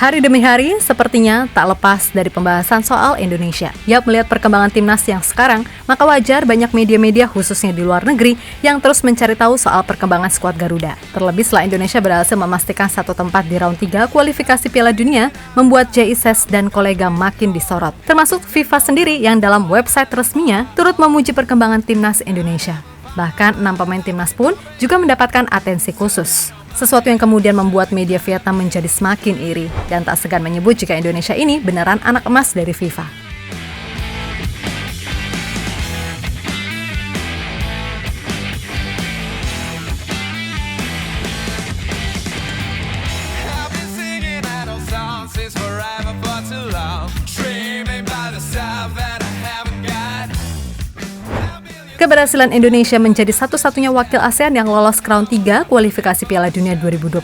Hari demi hari, sepertinya tak lepas dari pembahasan soal Indonesia. Yap, melihat perkembangan timnas yang sekarang, maka wajar banyak media-media khususnya di luar negeri yang terus mencari tahu soal perkembangan skuad Garuda. Terlebih setelah Indonesia berhasil memastikan satu tempat di round 3 kualifikasi Piala Dunia, membuat JICES dan kolega makin disorot. Termasuk FIFA sendiri yang dalam website resminya turut memuji perkembangan timnas Indonesia. Bahkan 6 pemain timnas pun juga mendapatkan atensi khusus. Sesuatu yang kemudian membuat media Vietnam menjadi semakin iri dan tak segan menyebut jika Indonesia ini beneran anak emas dari FIFA. Keberhasilan Indonesia menjadi satu-satunya wakil ASEAN yang lolos ke round 3 kualifikasi Piala Dunia 2026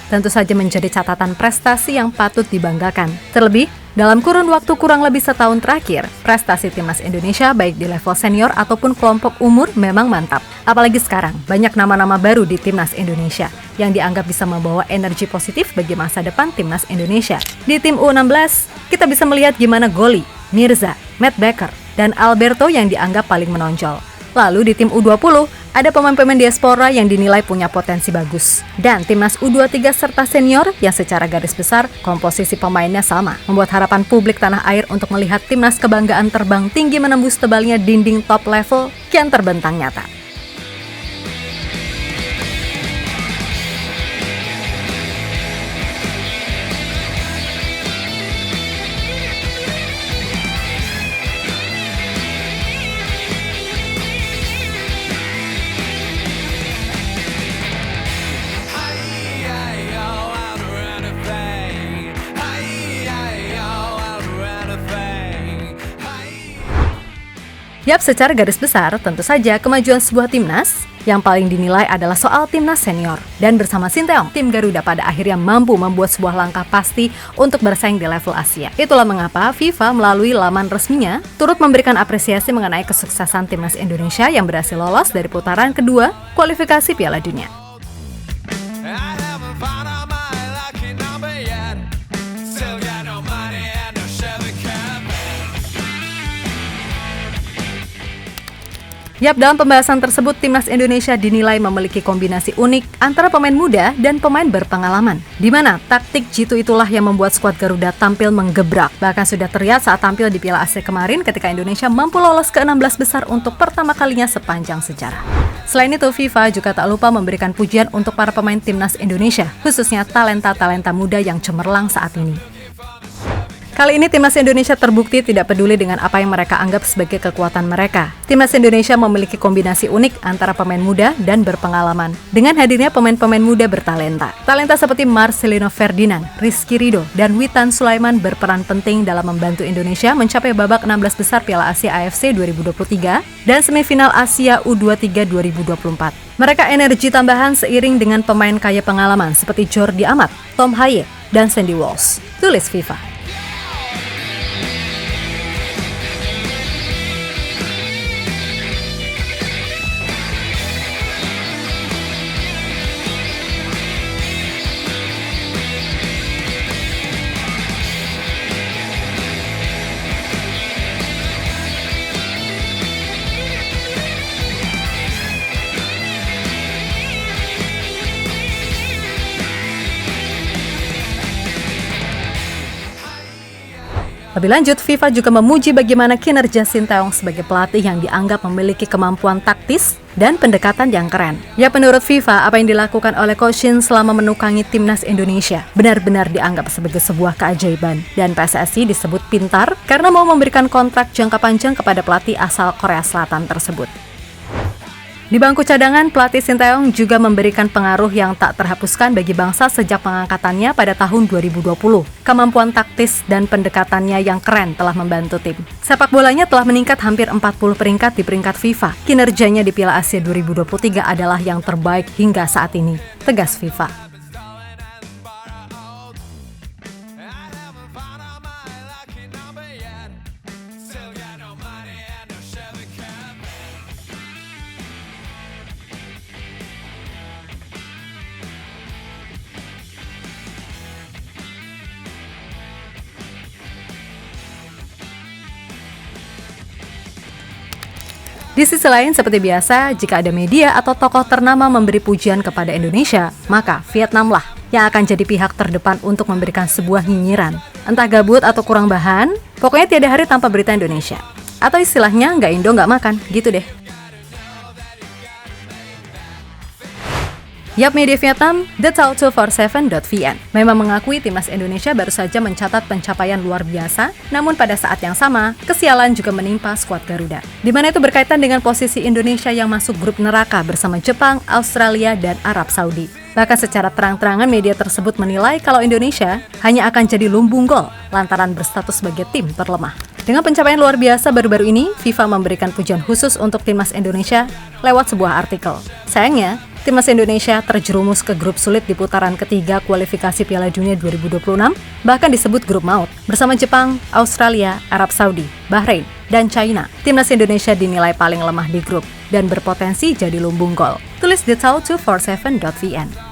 tentu saja menjadi catatan prestasi yang patut dibanggakan. Terlebih, dalam kurun waktu kurang lebih setahun terakhir, prestasi timnas Indonesia baik di level senior ataupun kelompok umur memang mantap. Apalagi sekarang, banyak nama-nama baru di timnas Indonesia yang dianggap bisa membawa energi positif bagi masa depan timnas Indonesia. Di tim U16, kita bisa melihat gimana Goli, Mirza, Matt Becker, dan Alberto yang dianggap paling menonjol. Lalu di tim U20, ada pemain-pemain diaspora yang dinilai punya potensi bagus. Dan timnas U23 serta senior yang secara garis besar komposisi pemainnya sama, membuat harapan publik tanah air untuk melihat timnas kebanggaan terbang tinggi menembus tebalnya dinding top level kian terbentang nyata. Yap, secara garis besar, tentu saja kemajuan sebuah timnas yang paling dinilai adalah soal timnas senior. Dan bersama Sinteyong, tim Garuda pada akhirnya mampu membuat sebuah langkah pasti untuk bersaing di level Asia. Itulah mengapa FIFA melalui laman resminya turut memberikan apresiasi mengenai kesuksesan timnas Indonesia yang berhasil lolos dari putaran kedua kualifikasi Piala Dunia. Yap, dalam pembahasan tersebut, timnas Indonesia dinilai memiliki kombinasi unik antara pemain muda dan pemain berpengalaman. Di mana taktik jitu itulah yang membuat skuad Garuda tampil menggebrak. Bahkan sudah terlihat saat tampil di Piala Asia kemarin ketika Indonesia mampu lolos ke 16 besar untuk pertama kalinya sepanjang sejarah. Selain itu, FIFA juga tak lupa memberikan pujian untuk para pemain timnas Indonesia, khususnya talenta-talenta muda yang cemerlang saat ini. Kali ini timnas Indonesia terbukti tidak peduli dengan apa yang mereka anggap sebagai kekuatan mereka. Timnas Indonesia memiliki kombinasi unik antara pemain muda dan berpengalaman. Dengan hadirnya pemain-pemain muda bertalenta. Talenta seperti Marcelino Ferdinand, Rizky Ridho, dan Witan Sulaiman berperan penting dalam membantu Indonesia mencapai babak 16 besar Piala Asia AFC 2023 dan semifinal Asia U23 2024. Mereka energi tambahan seiring dengan pemain kaya pengalaman seperti Jordi Amat, Tom Haye, dan Sandy Walsh. Tulis FIFA. Lebih lanjut, FIFA juga memuji bagaimana kinerja Sinteyong sebagai pelatih yang dianggap memiliki kemampuan taktis dan pendekatan yang keren. Ya, menurut FIFA, apa yang dilakukan oleh Coach Shin selama menukangi timnas Indonesia benar-benar dianggap sebagai sebuah keajaiban. Dan PSSI disebut pintar karena mau memberikan kontrak jangka panjang kepada pelatih asal Korea Selatan tersebut. Di bangku cadangan, pelatih Sinteyong juga memberikan pengaruh yang tak terhapuskan bagi bangsa sejak pengangkatannya pada tahun 2020. Kemampuan taktis dan pendekatannya yang keren telah membantu tim. Sepak bolanya telah meningkat hampir 40 peringkat di peringkat FIFA. Kinerjanya di Piala Asia 2023 adalah yang terbaik hingga saat ini, tegas FIFA. Di sisi lain, seperti biasa, jika ada media atau tokoh ternama memberi pujian kepada Indonesia, maka Vietnamlah yang akan jadi pihak terdepan untuk memberikan sebuah nyinyiran. Entah gabut atau kurang bahan, pokoknya tiada hari tanpa berita Indonesia. Atau istilahnya, nggak Indo nggak makan, gitu deh. Yap, media Vietnam, The247.vn memang mengakui timnas Indonesia baru saja mencatat pencapaian luar biasa, namun pada saat yang sama, kesialan juga menimpa skuad Garuda. Di mana itu berkaitan dengan posisi Indonesia yang masuk grup neraka bersama Jepang, Australia, dan Arab Saudi. Bahkan secara terang-terangan media tersebut menilai kalau Indonesia hanya akan jadi lumbung gol lantaran berstatus sebagai tim terlemah. Dengan pencapaian luar biasa baru-baru ini, FIFA memberikan pujian khusus untuk timnas Indonesia lewat sebuah artikel. Sayangnya, timnas Indonesia terjerumus ke grup sulit di putaran ketiga kualifikasi Piala Dunia 2026, bahkan disebut grup maut. Bersama Jepang, Australia, Arab Saudi, Bahrain, dan China, timnas Indonesia dinilai paling lemah di grup dan berpotensi jadi lumbung gol. Tulis di Tau247.vn.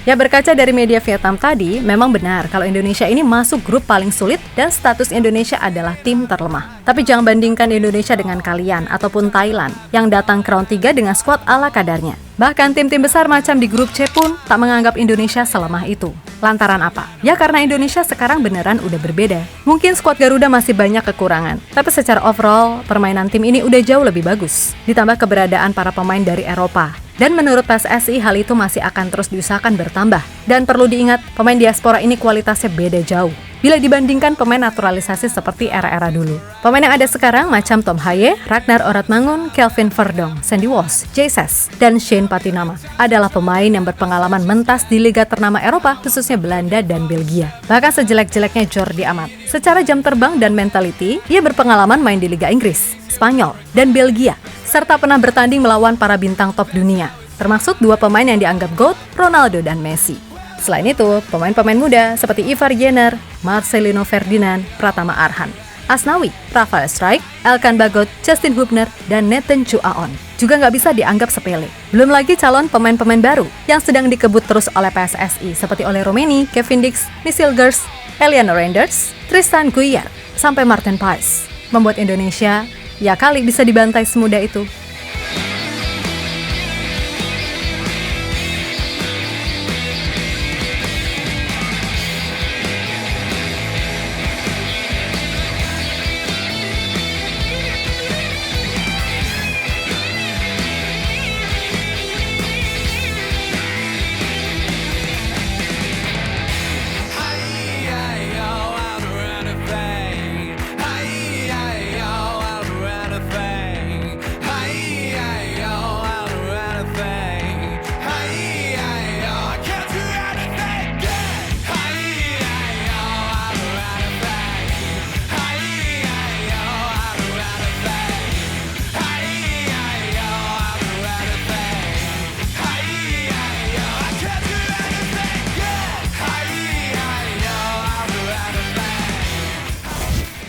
Ya, berkaca dari media Vietnam tadi, memang benar kalau Indonesia ini masuk grup paling sulit dan status Indonesia adalah tim terlemah. Tapi jangan bandingkan Indonesia dengan kalian ataupun Thailand yang datang ke round 3 dengan skuad ala kadarnya. Bahkan tim-tim besar macam di grup C pun tak menganggap Indonesia selemah itu. Lantaran apa? Ya karena Indonesia sekarang beneran udah berbeda. Mungkin skuad Garuda masih banyak kekurangan, tapi secara overall, permainan tim ini udah jauh lebih bagus. Ditambah keberadaan para pemain dari Eropa. Dan menurut PSSI, hal itu masih akan terus diusahakan bertambah. Dan perlu diingat, pemain diaspora ini kualitasnya beda jauh bila dibandingkan pemain naturalisasi seperti era-era dulu. Pemain yang ada sekarang macam Tom Haye, Ragnar Oratmangun, Kelvin Verdong, Sandy Walsh, Jesus, dan Shane Patinama adalah pemain yang berpengalaman mentas di liga ternama Eropa, khususnya Belanda dan Belgia. Bahkan sejelek-jeleknya Jordi Amat, secara jam terbang dan mentality, ia berpengalaman main di Liga Inggris, Spanyol, dan Belgia, serta pernah bertanding melawan para bintang top dunia, termasuk dua pemain yang dianggap GOAT, Ronaldo dan Messi. Selain itu, pemain-pemain muda seperti Ivar Jenner, Marcelino Ferdinand, Pratama Arhan, Asnawi, Rafael Struijk, Elkan Bagot, Justin Hubner, dan Nathan Chu Aon juga nggak bisa dianggap sepele. Belum lagi calon pemain-pemain baru yang sedang dikebut terus oleh PSSI seperti Ole Romeni, Kevin Dix, Michel Gers, Eliano Reinders, Tristan Guiar, sampai Martin Paes. Membuat Indonesia ya kali bisa dibantai semudah itu.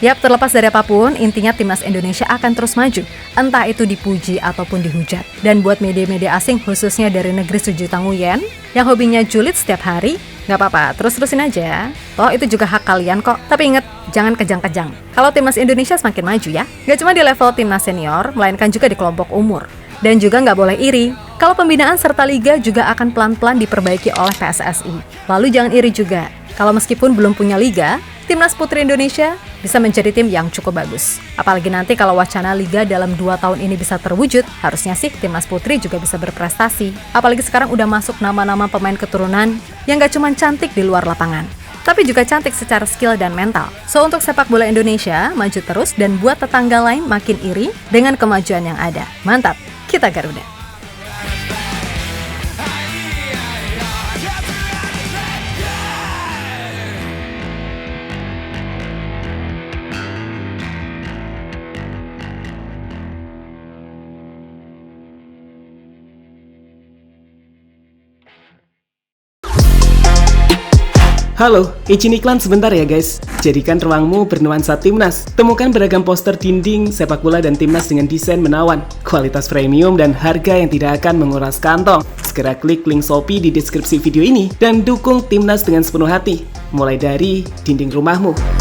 Yap, terlepas dari apapun, intinya timnas Indonesia akan terus maju, entah itu dipuji ataupun dihujat. Dan buat media-media asing, khususnya dari negeri sejuta nguyen, yang hobinya julid setiap hari, nggak apa-apa, terus-terusin aja. Toh itu juga hak kalian kok, tapi inget, jangan kejang-kejang. Kalau timnas Indonesia semakin maju ya, nggak cuma di level timnas senior, melainkan juga di kelompok umur. Dan juga nggak boleh iri, kalau pembinaan serta liga juga akan pelan-pelan diperbaiki oleh PSSI. Lalu jangan iri juga, kalau meskipun belum punya liga, timnas putri Indonesia bisa menjadi tim yang cukup bagus. Apalagi nanti kalau wacana liga dalam 2 tahun ini bisa terwujud, harusnya sih timnas putri juga bisa berprestasi. Apalagi sekarang udah masuk nama-nama pemain keturunan yang gak cuma cantik di luar lapangan, tapi juga cantik secara skill dan mental. So, untuk sepak bola Indonesia, maju terus dan buat tetangga lain makin iri dengan kemajuan yang ada. Mantap, kita Garuda! Halo, izin iklan sebentar ya guys. Jadikan ruangmu bernuansa Timnas. Temukan beragam poster dinding, sepak bola dan Timnas dengan desain menawan, kualitas premium dan harga yang tidak akan menguras kantong. Segera klik link Shopee di deskripsi video ini dan dukung Timnas dengan sepenuh hati. Mulai dari dinding rumahmu.